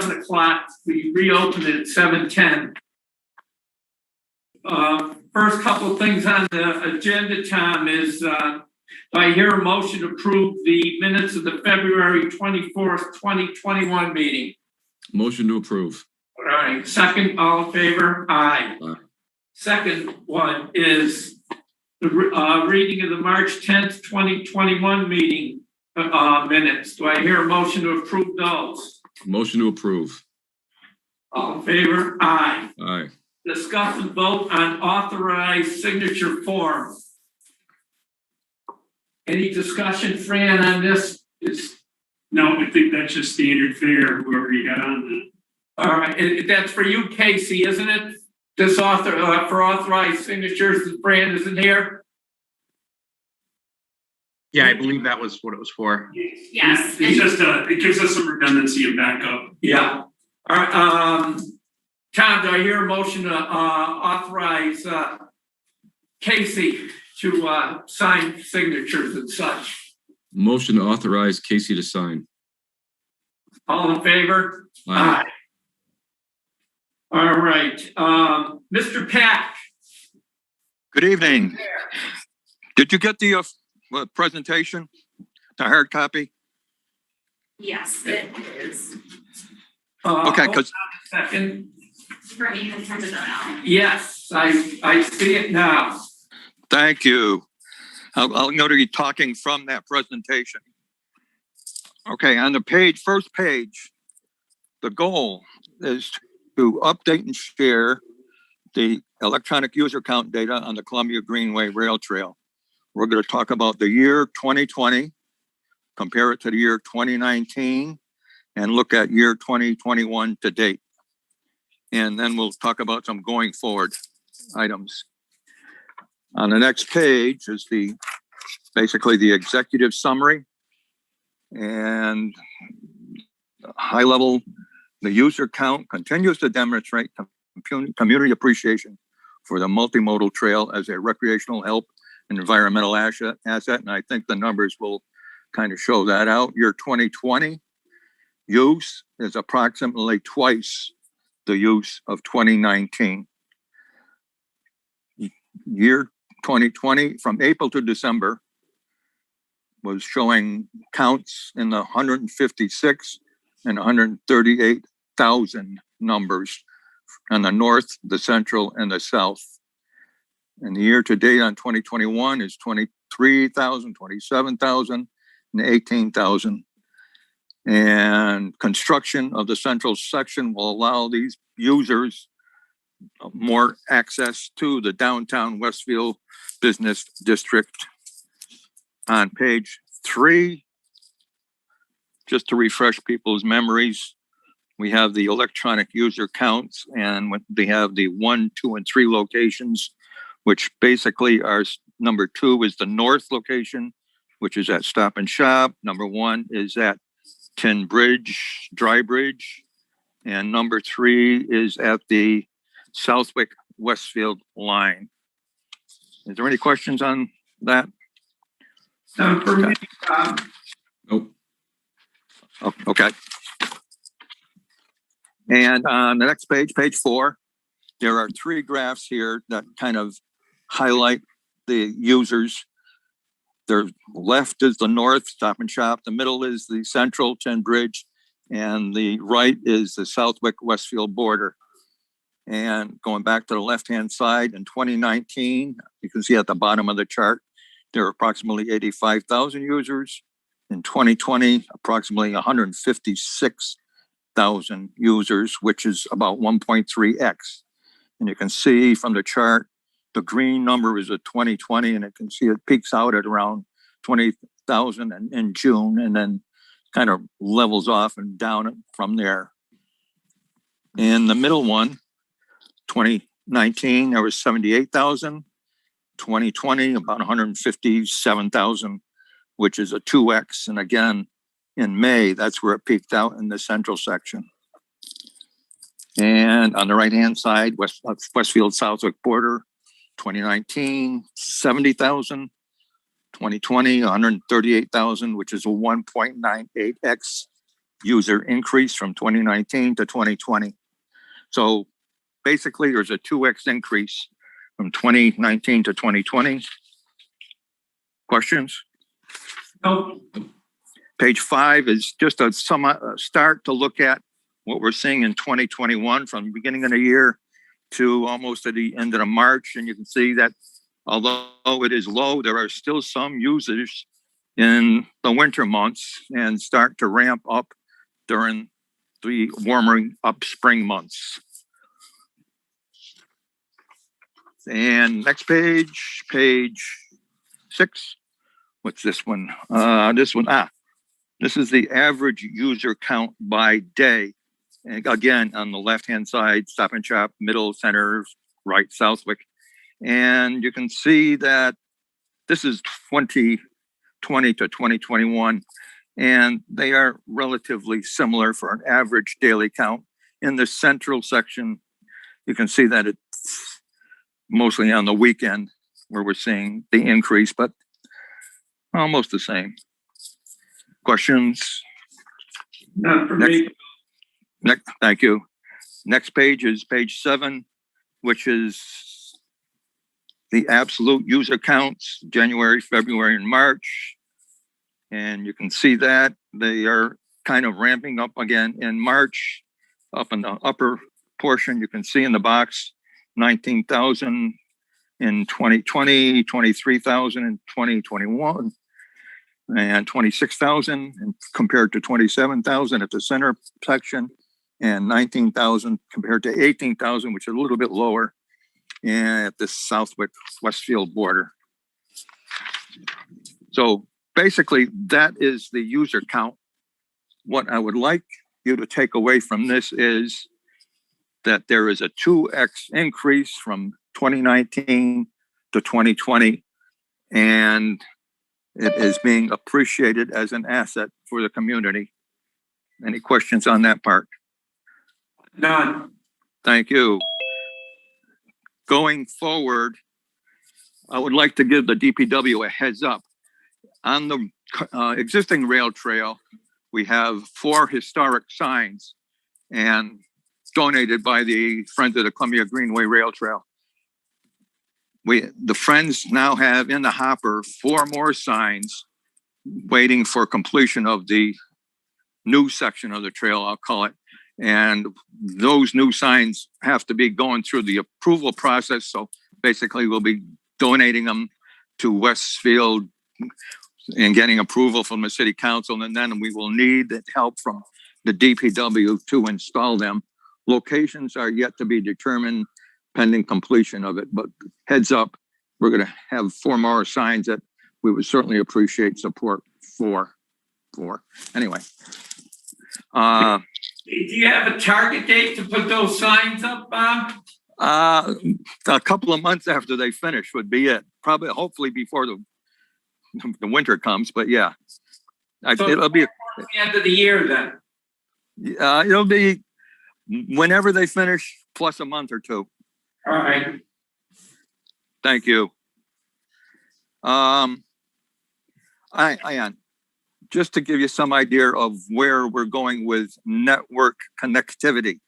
7 o'clock. We reopened it at 7:10. First couple of things on the agenda, Tom, is do I hear a motion to approve the minutes of the February 24th, 2021 meeting? Motion to approve. All right, second, all in favor? Aye. Aye. Second one is the reading of the March 10th, 2021 meeting minutes. Do I hear a motion to approve those? Motion to approve. All in favor? Aye. Aye. Discuss and vote on authorized signature form. Any discussion, Fran, on this? No, I think that's just standard fare, whoever you got on that. All right, that's for you, Casey, isn't it? This for authorized signatures, Fran isn't here? Yeah, I believe that was what it was for. Yes. It's just it gives us some redundancy and backup. Yeah. All right, Tom, do I hear a motion to authorize Casey to sign signatures and such? Motion to authorize Casey to sign. All in favor? Aye. All right, Mr. Pack. Good evening. Did you get the presentation, the hard copy? Yes, it is. Okay, because Second. Brittany has printed that out. Yes, I see it now. thank you. I'll go to you talking from that presentation. Okay, on the first page, the goal is to update and share the electronic user count data on the Columbia Greenway Rail Trail. We're going to talk about the year 2020, compare it to the year 2019, and look at year 2021 to date. And then we'll talk about some going forward items. On the next page is basically the executive summary and high level. The user count continues to demonstrate community appreciation for the multimodal trail as a recreational help and environmental asset. And I think the numbers will kind of show that out. Year 2020 use is approximately twice the use of 2019. Year 2020 from April to December was showing counts in the 156 and 138,000 numbers on the north, the central, and the south. And the year to date on 2021 is 23,000, 27,000, and 18,000. And construction of the central section will allow these users more access to the downtown Westfield Business District. On page 3, just to refresh people's memories, we have the electronic user counts, and they have the 1, 2, and 3 locations, which basically are number 2 is the north location, which is at Stop and Shop. Number 1 is at Tin Bridge, Dry Bridge, and number 3 is at the Southwick Westfield line. Is there any questions on that? For me, Nope. Oh, okay. And on the next page, page 4, there are 3 graphs here that kind of highlight the users. Their left is the north, Stop and Shop. The middle is the central, Tin Bridge. And the right is the Southwick Westfield border. And going back to the left-hand side, in 2019, you can see at the bottom of the chart, there are approximately 85,000 users. In 2020, approximately 156,000 users, which is about 1.3x. And you can see from the chart, the green number is at 2020, and you can see it peaks out at around 20,000 in June, and then kind of levels off and down from there. In the middle one, 2019, there was 78,000. 2020, about 157,000, which is a 2x. And again, in May, that's where it peaked out in the central section. And on the right-hand side, Westfield Southwick border, 2019, 70,000. 2020, 138,000, which is a 1.98x user increase from 2019 to 2020. So basically, there's a 2x increase from 2019 to 2020. Questions? Nope. Page 5 is just a start to look at what we're seeing in 2021 from the beginning of the year to almost at the end of March. And you can see that although it is low, there are still some users in the winter months and start to ramp up during the warming up spring months. And next page, page 6. What's this one? This is the average user count by day. And again, on the left-hand side, Stop and Shop, middle, center, right, Southwick. And you can see that this is 2020 to 2021, and they are relatively similar for an average daily count. In the central section, you can see that it's mostly on the weekend where we're seeing the increase, but almost the same. Questions? Not for me. Next, thank you. Next page is page 7, which is the absolute user counts, January, February, and March. And you can see that they are kind of ramping up again in March. Up in the upper portion, you can see in the box, 19,000 in 2020, 23,000 in 2021. And 26,000 compared to 27,000 at the center section, and 19,000 compared to 18,000, which is a little bit lower at the Southwick Westfield border. So basically, that is the user count. What I would like you to take away from this is that there is a 2x increase from 2019 to 2020, and it is being appreciated as an asset for the community. Any questions on that part? None. Thank you. Going forward, I would like to give the DPW a heads up. On the existing rail trail, we have 4 historic signs and donated by the Friends of the Columbia Greenway Rail Trail. The Friends now have in the hopper 4 more signs waiting for completion of the new section of the trail, I'll call it. And those new signs have to be going through the approval process. So basically we'll be donating them to Westfield and getting approval from the city council. And then we will need help from the DPW to install them. Locations are yet to be determined pending completion of it, but heads up, we're going to have 4 more signs that we would certainly appreciate support for. Anyway. Do you have a target date to put those signs up, Bob? A couple of months after they finish would be it. Probably, hopefully before the winter comes, but yeah. So it'll be the end of the year then. it'll be whenever they finish plus a month or 2. All right. Thank you. Ian, just to give you some idea of where we're going with network connectivity.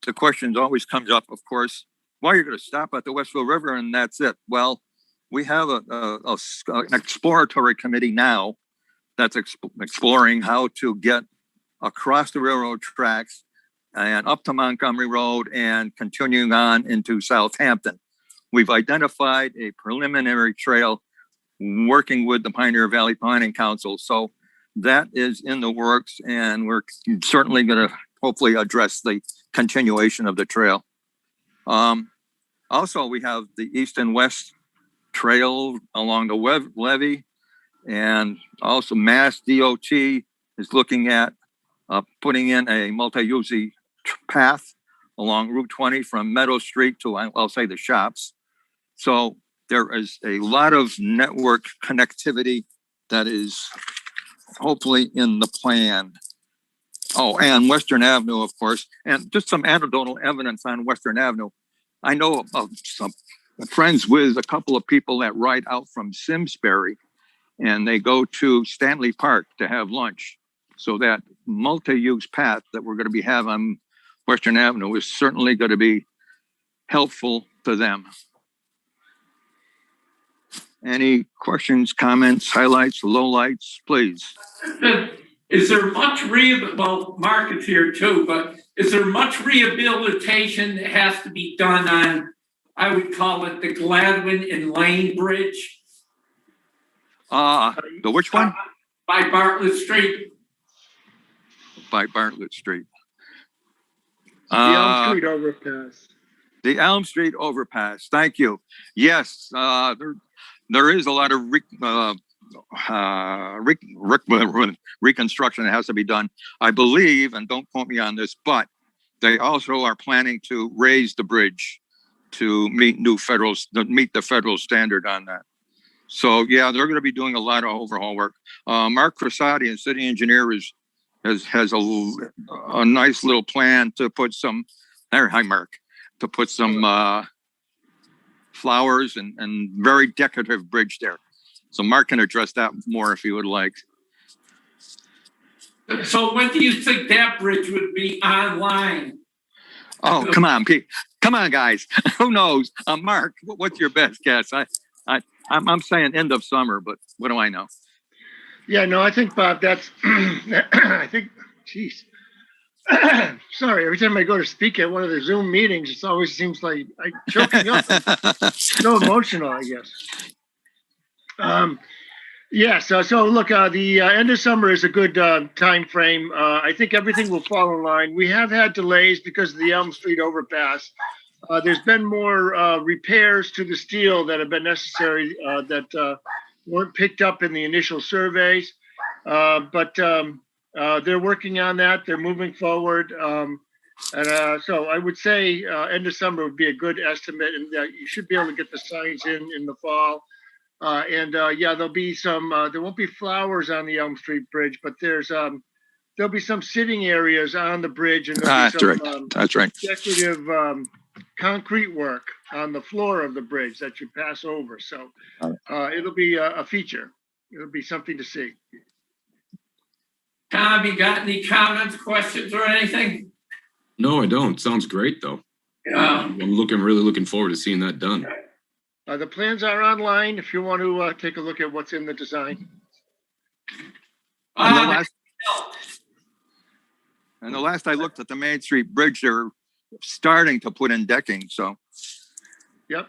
The question always comes up, of course, why are you going to stop at the Westfield River and that's it? Well, we have an exploratory committee now that's exploring how to get across the railroad tracks and up to Montgomery Road and continuing on into Southampton. We've identified a preliminary trail working with the Pioneer Valley Planning Council. So that is in the works, and we're certainly going to hopefully address the continuation of the trail. Also, we have the east and west trail along the levee, and also Mass DOT is looking at putting in a multi-use path along Route 20 from Meadow Street to, I'll say, the shops. So there is a lot of network connectivity that is hopefully in the plan. Oh, and Western Avenue, of course, and just some anecdotal evidence on Western Avenue. I know of some friends with a couple of people that ride out from Simsbury and they go to Stanley Park to have lunch. So that multi-use path that we're going to be having on Western Avenue is certainly going to be helpful to them. Any questions, comments, highlights, lowlights, please? Is there much well, Mark is here too, but is there much rehabilitation that has to be done on, I would call it the Gladwin and Lane Bridge? The which one? By Bartlett Street. By Bartlett Street. The Elm Street overpass. The Elm Street overpass. Thank you. Yes, there is a lot of reconstruction that has to be done. I believe, and don't quote me on this, but they also are planning to raise the bridge to meet the federal standard on that. So yeah, they're going to be doing a lot of overhaul work. Mark Cressati, a city engineer, has a nice little plan to put some. Hi, Mark. To put some flowers and very decorative bridge there. So Mark can address that more if he would like. So when do you think that bridge would be online? Oh, come on, Pete. Come on, guys. Who knows? Mark, what's your best guess? I'm saying end of summer, but what do I know? Yeah, no, I think, Bob, that's, I think, geez. Sorry, every time I go to speak at one of the Zoom meetings, it always seems like I'm choking up. So emotional, I guess. Yeah, so look, the end of summer is a good time frame. I think everything will fall in line. We have had delays because of the Elm Street overpass. There's been more repairs to the steel that have been necessary that weren't picked up in the initial surveys. But they're working on that. They're moving forward. So I would say end of summer would be a good estimate, and you should be able to get the signs in the fall. Yeah, there'll be some, there won't be flowers on the Elm Street Bridge, but there'll be some sitting areas on the bridge, and there'll be some That's right. decorative concrete work on the floor of the bridge that you pass over. So it'll be a feature. It'll be something to see. Tom, you got any comments, questions, or anything? No, I don't. Sounds great, though. I'm really looking forward to seeing that done. The plans are online if you want to take a look at what's in the design. And the last I looked at the Main Street Bridge, they're starting to put in decking. So, Yep.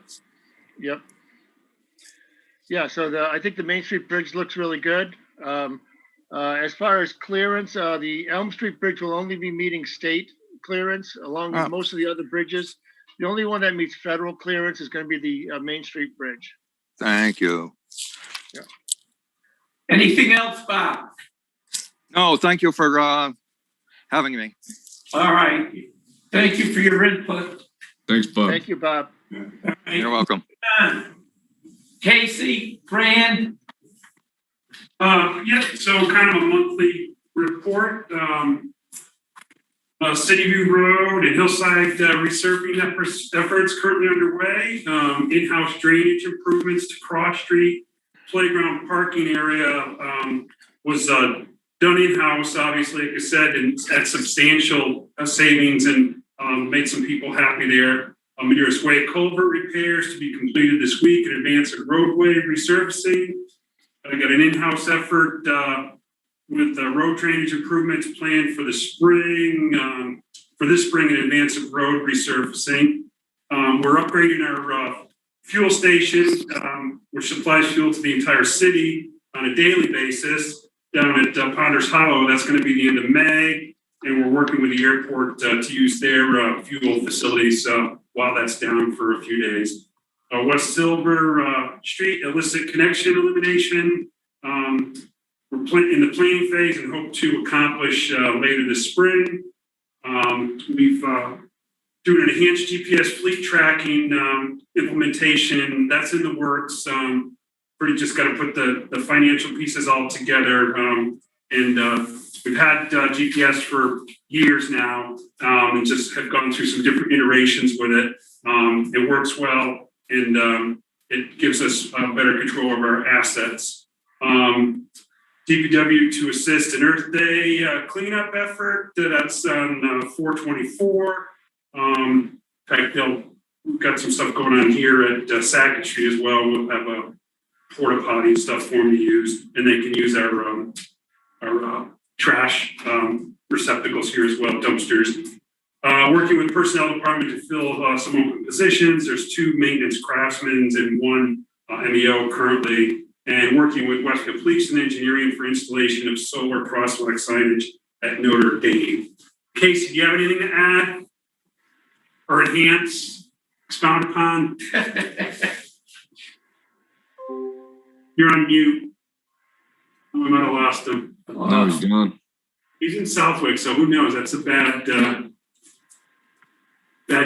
Yeah, so I think the Main Street Bridge looks really good. As far as clearance, the Elm Street Bridge will only be meeting state clearance along with most of the other bridges. The only one that meets federal clearance is going to be the Main Street Bridge. thank you. Anything else, Bob? No, thank you for having me. All right. Thank you for your input. Thanks, Bob. Thank you, Bob. You're welcome. Casey, Fran, Yeah, so kind of a monthly report. City View Road and Hillside resurfacing efforts currently underway. In-house drainage improvements to Cross Street. Playground parking area was done in-house, obviously, like I said, and at substantial savings and made some people happy there. Madeira's Way culvert repairs to be completed this week in advance of roadway resurfacing. I got an in-house effort with road drainage improvements planned for the spring, in advance of road resurfacing. We're upgrading our fuel station, which supplies fuel to the entire city on a daily basis down at Ponders Hollow. That's going to be the end of May. And we're working with the airport to use their fuel facilities while that's down for a few days. West Silver Street illicit connection elimination. We're in the planning phase and hope to accomplish later this spring. We've doing an enhanced GPS fleet tracking implementation. That's in the works. Pretty just got to put the financial pieces all together. We've had GPS for years now and just have gone through some different iterations with it. It works well and it gives us better control of our assets. DPW to assist in Earth Day cleanup effort. That's on 424. In fact, we've got some stuff going on here at Sackett Street as well. We'll have a porta potty and stuff for them to use, and they can use our trash receptacles here as well, dumpsters. Working with personnel department to fill some open positions. There's 2 maintenance craftsmen and 1 MEO currently. And working with Westfield Police and Engineering for installation of solar crosswalk signage at Notre Dame. Casey, do you have anything to add or enhance, expound upon? You're on mute. I might have lost him. No, he's gone. He's in Southwick, so who knows? That's a bad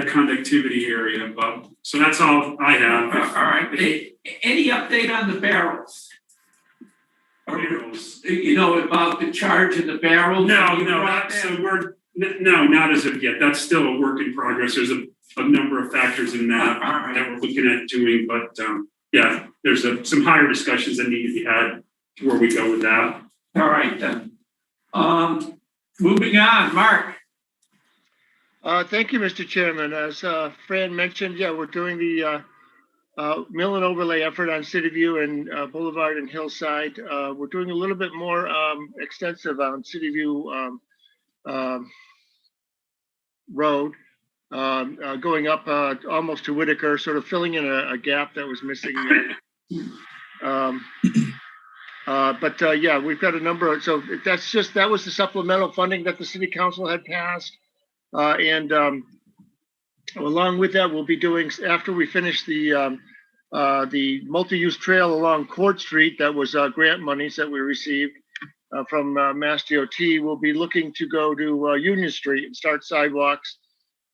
conductivity area, Bob. So that's all I have. All right. Any update on the barrels? Barrels. You know, about the charge of the barrels? No, not as of yet. That's still a work in progress. There's a number of factors in that that we're looking at doing, but yeah, there's some higher discussions that need to be had where we go with that. All right then. Moving on, Mark. Thank you, Mr. Chairman. As Fran mentioned, yeah, we're doing the mill and overlay effort on City View and Boulevard and Hillside. We're doing a little bit more extensive on City View Road, going up almost to Whitaker, sort of filling in a gap that was missing there. But yeah, we've got a number of, so that was the supplemental funding that the City Council had passed. And along with that, we'll be doing, after we finish the multi-use trail along Court Street, that was grant monies that we received from Mass DOT, we'll be looking to go to Union Street and start sidewalks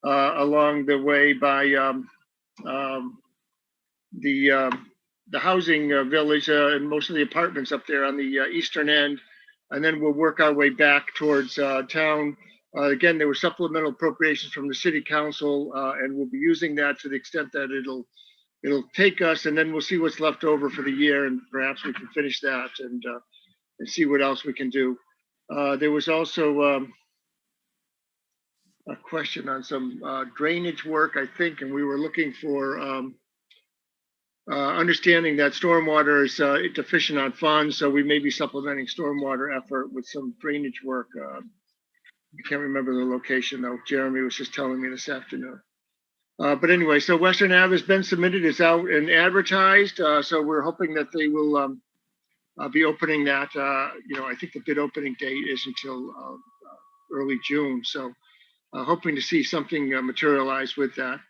along the way by the housing village and most of the apartments up there on the eastern end. And then we'll work our way back towards town. Again, there were supplemental appropriations from the City Council, and we'll be using that to the extent that it'll take us, and then we'll see what's left over for the year, and perhaps we can finish that and see what else we can do. There was also a question on some drainage work, I think, and we were looking for understanding that stormwater is deficient on funds, so we may be supplementing stormwater effort with some drainage work. I can't remember the location though. Jeremy was just telling me this afternoon. But anyway, so Western Ave has been submitted, it's out and advertised. So we're hoping that they will be opening that. I think the bid opening date is until early June. So hoping to see something materialize with that.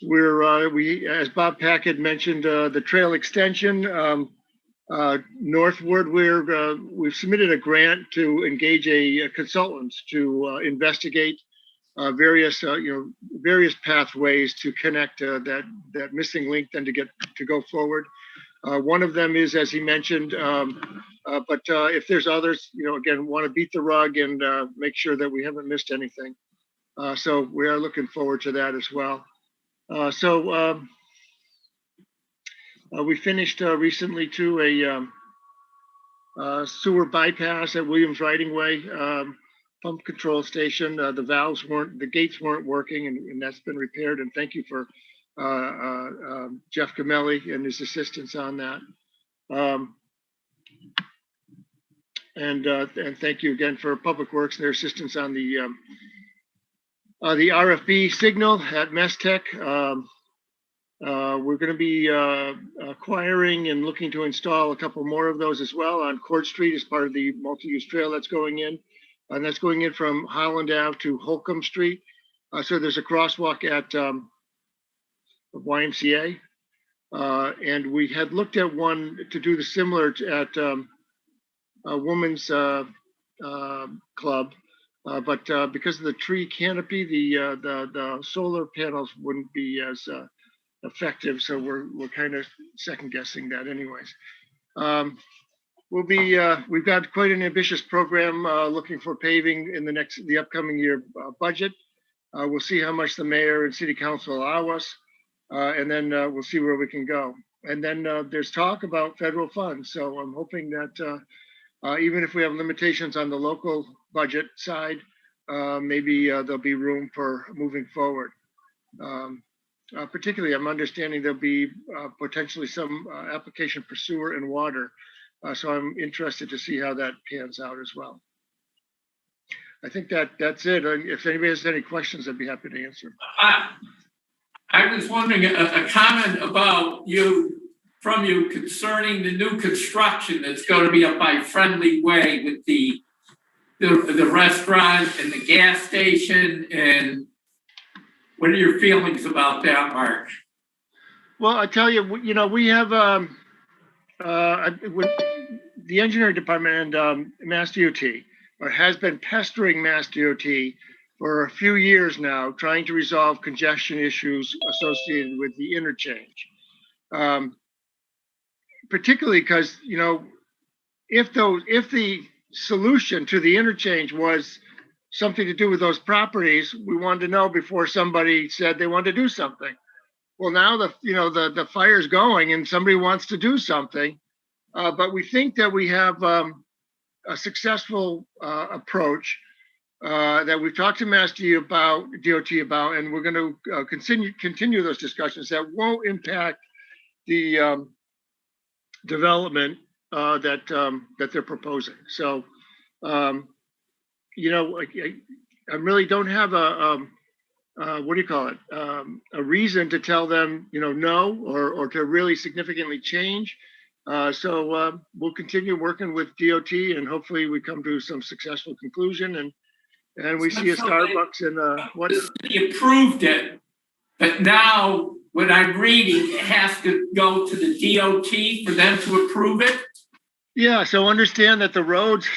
We, as Bob Pack had mentioned, the trail extension, northward, we've submitted a grant to engage a consultant to investigate various pathways to connect that missing link, then to go forward. One of them is, as he mentioned, but if there's others, again, want to beat the rug and make sure that we haven't missed anything. So we are looking forward to that as well. We finished recently too a sewer bypass at Williams Riding Way pump control station. The gates weren't working, and that's been repaired. And thank you for Jeff Gamelli and his assistance on that. And thank you again for Public Works and their assistance on the RFB signal at Mestec. We're going to be acquiring and looking to install a couple more of those as well on Court Street as part of the multi-use trail that's going in. And that's going in from Holland Ave to Holcomb Street. So there's a crosswalk at YMCA. And we had looked at one to do the similar at a woman's club. But because of the tree canopy, the solar panels wouldn't be as effective, so we're kind of second guessing that anyways. We've got quite an ambitious program looking for paving in the upcoming year budget. We'll see how much the mayor and city council allow us, and then we'll see where we can go. And then there's talk about federal funds. So I'm hoping that even if we have limitations on the local budget side, maybe there'll be room for moving forward. Particularly, I'm understanding there'll be potentially some application for sewer and water. So I'm interested to see how that pans out as well. I think that's it. If anybody has any questions, I'd be happy to answer. I was wondering a comment about from you concerning the new construction that's going to be up by Friendly Way with the restaurant and the gas station, and what are your feelings about that, Mark? Well, I tell you, we have with the engineering department and Mass DOT has been pestering Mass DOT for a few years now, trying to resolve congestion issues associated with the interchange. Particularly because, if the solution to the interchange was something to do with those properties, we wanted to know before somebody said they wanted to do something. Well, now the fire's going and somebody wants to do something, but we think that we have a successful approach that we've talked to Mass DOT about, and we're going to continue those discussions that won't impact the development that they're proposing. So, I really don't have a reason to tell them, no, or to really significantly change. So we'll continue working with DOT, and hopefully we come to some successful conclusion, and we see a Starbucks and what. The city approved it, but now what I'm reading, it has to go to the DOT for them to approve it. Yeah, so understand that the roads,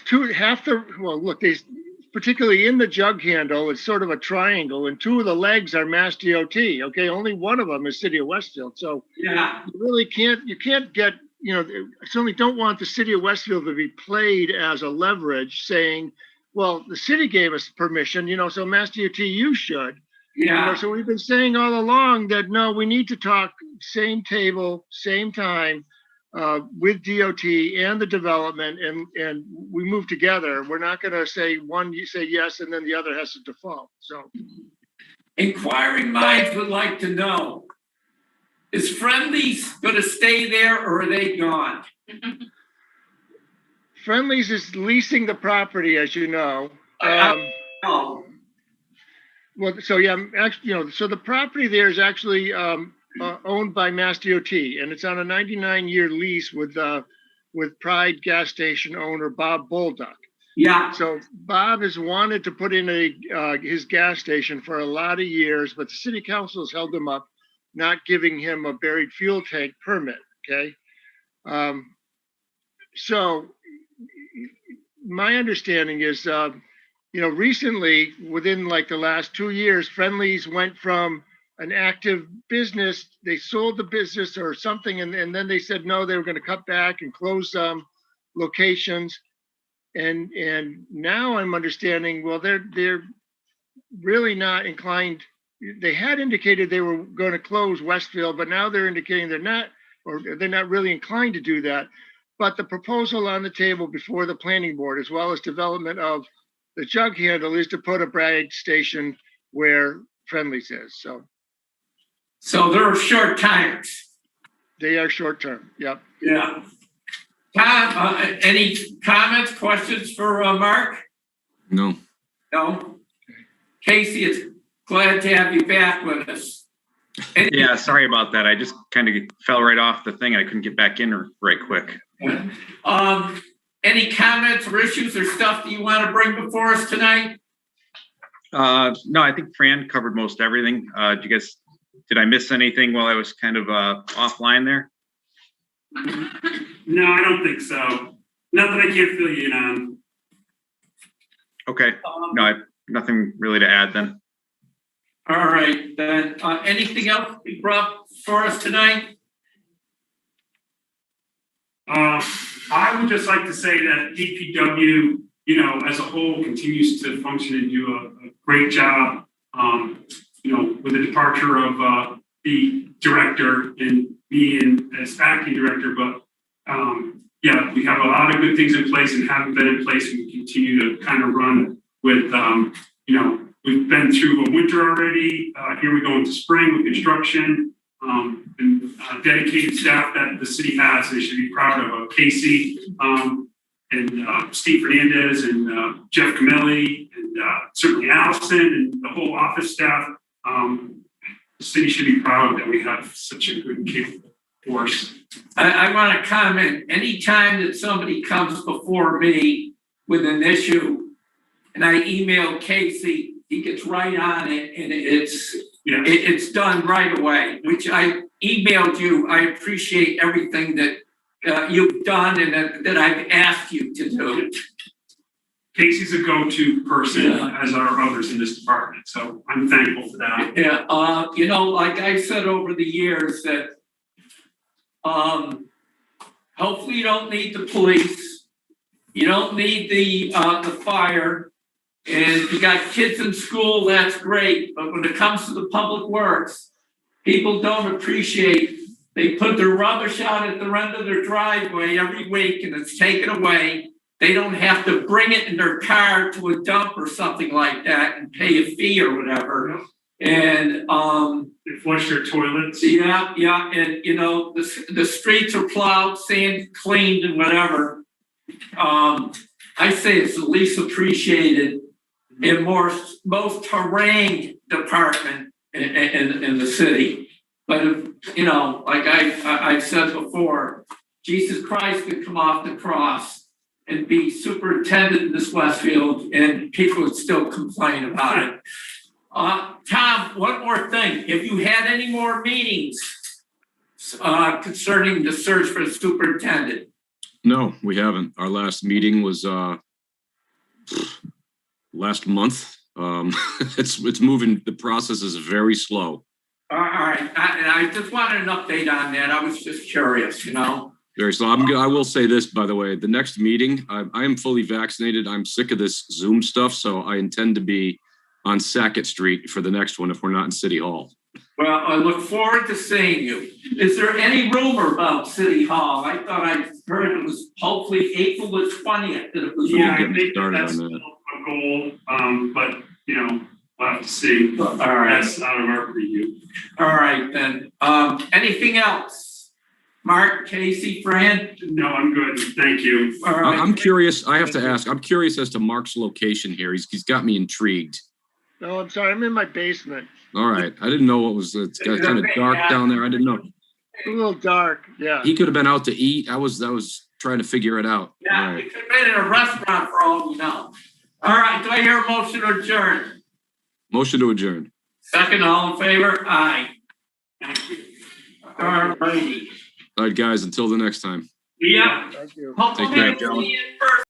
particularly in the jug handle, it's sort of a triangle, and two of the legs are Mass DOT. Okay, only one of them is City of Westfield. So yeah, you can't get, I certainly don't want the City of Westfield to be played as a leverage saying, well, the city gave us permission, so Mass DOT, you should. yeah. So we've been saying all along that, no, we need to talk same table, same time, with DOT and the development, and we move together. We're not going to say one, you say yes, and then the other has to default. So, Inquiring minds would like to know: is Friendly's going to stay there, or are they gone? Friendly's is leasing the property, as you know. Oh, Well, so yeah, actually, so the property there is actually owned by Mass DOT, and it's on a 99-year lease with Pride gas station owner Bob Bolduc. yeah. So Bob has wanted to put in his gas station for a lot of years, but the city council has held him up, not giving him a buried fuel tank permit. Okay, so my understanding is, recently, within like the last 2 years, Friendly's went from an active business, they sold the business or something, and then they said no, they were going to cut back and close locations. And now I'm understanding, well, they're really not inclined. They had indicated they were going to close Westfield, but now they're indicating they're not really inclined to do that. But the proposal on the table before the planning board, as well as development of the jug handle, is to put a Bragg station where Friendly's is. So they're short timers. They are short term. Yep. Yeah. Tom, any comments, questions for Mark? No. No. Casey, it's glad to have you back with us. Yeah, sorry about that. I just kind of fell right off the thing. I couldn't get back in right quick. Any comments or issues or stuff that you want to bring before us tonight? No, I think Fran covered most everything. Did I miss anything while I was kind of offline there? No, I don't think so. Nothing I can't fill you in on. Okay. No, nothing really to add then. All right, then. Anything else you brought for us tonight? I would just like to say that DPW, as a whole, continues to function and do a great job. With the departure of the director, and me and as acting director, but yeah, we have a lot of good things in place and haven't been in place, and we continue to kind of run with, you know, we've been through a winter already. Here we go into spring with construction, and dedicated staff that the city has. They should be proud of Casey, and Steve Fernandez and Jeff Camilli, and certainly Allison and the whole office staff. The city should be proud that we have such a good and capable force. I want to comment, anytime that somebody comes before me with an issue and I email Casey, he gets right on it and it's done right away, which I emailed you. I appreciate everything that you've done and that I've asked you to do. Casey's a go-to person, Yeah. as are others in this department, so I'm thankful for that. Yeah, you know, like I said over the years that hopefully you don't need the police, you don't need the fire, and if you got kids in school, that's great. But when it comes to the public works, people don't appreciate. They put their rubbish out at the end of their driveway every week, and it's taken away. They don't have to bring it in their car to a dump or something like that and pay a fee or whatever. And They flush their toilets. yeah, and you know, the streets are plowed, sand cleaned and whatever. I say it's the least appreciated and most harangued department in the city. But you know, like I've said before, Jesus Christ could come off the cross and be superintendent in this Westfield and people would still complain about it. Tom, one more thing. Have you had any more meetings concerning the search for the superintendent? No, we haven't. Our last meeting was last month. It's moving. The process is very slow. All right. I just wanted an update on that. I was just curious, you know. Very slow. I will say this, by the way. The next meeting, I am fully vaccinated. I'm sick of this Zoom stuff, so I intend to be on Sackett Street for the next one if we're not in City Hall. Well, I look forward to seeing you. Is there any rumor about City Hall? I thought I heard it was hopefully April the 20th that it was. Yeah, I getting think started that's on that. a goal, but you know, we'll have to see. All right. That's out of our preview. All right, then. Anything else? Mark, Casey, Fran? No, I'm good. Thank you. All right. I'm curious. I have to ask. I'm curious as to Mark's location here. He's got me intrigued. No, I'm sorry. I'm in my basement. All right. I didn't know what was. It's got kind of dark down there. I didn't know. A little dark. Yeah. He could have been out to eat. I was trying to figure it out. Yeah, All right. it could have been in a restaurant for all you know. All right, do I hear a motion to adjourn? Motion to adjourn. Second, all in favor? Aye. Thank you. All righty. All right, guys. Until the next time. Yeah. Thank you. Hopefully, care, we'll see you in person.